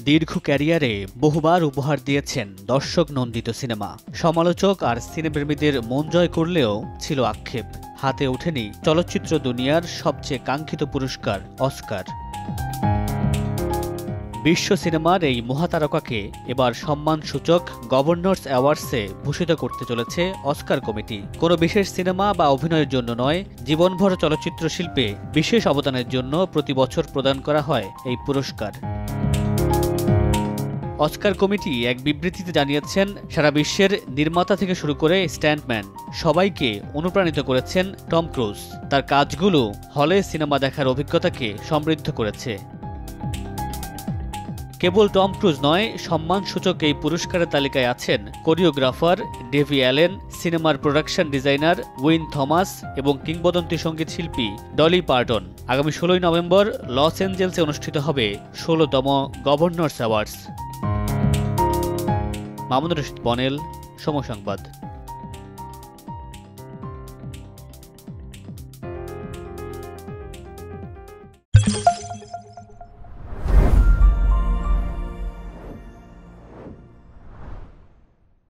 দীর্ঘ ক্যারিয়ারে বহুবার উপহার দিয়েছেন দর্শক নন্দিত সিনেমা। সমালোচক আর সিনেপ্রেমীদের মন জয় করলেও ছিল আক্ষেপ। হাতে ওঠেনি চলচ্চিত্র দুনিয়ার সবচেয়ে কাঙ্ক্ষিত পুরস্কার অস্কার। বিশ্ব সিনেমার এই মহাতারকাকে এবার সম্মানসূচক গভর্নর্স অ্যাওয়ার্ডসে ভূষিত করতে চলেছে অস্কার কমিটি। কোনো বিশেষ সিনেমা বা অভিনয়ের জন্য নয়, জীবনভর চলচ্চিত্র শিল্পে বিশেষ অবদানের জন্য প্রতি বছর প্রদান করা হয় এই পুরস্কার। অস্কার কমিটি এক বিবৃতিতে জানিয়েছেন, সারা বিশ্বের নির্মাতা থেকে শুরু করে স্ট্যান্টম্যান সবাইকে অনুপ্রাণিত করেছেন টম ক্রুজ। তার কাজগুলো হলে সিনেমা দেখার অভিজ্ঞতাকে সমৃদ্ধ করেছে। কেবল টম ক্রুজ নয়, সম্মানসূচক এই পুরস্কারের তালিকায় আছেন কোরিওগ্রাফার ডেভি অ্যালেন, সিনেমার প্রোডাকশন ডিজাইনার উইন থমাস এবং কিংবদন্তি সঙ্গীত শিল্পী ডলি পার্টন। আগামী 16 নভেম্বর লস অ্যাঞ্জেলসে অনুষ্ঠিত হবে 16তম গভর্নর্স অ্যাওয়ার্ডস। মামুনুর রশিদ বনেল, সময় সংবাদ।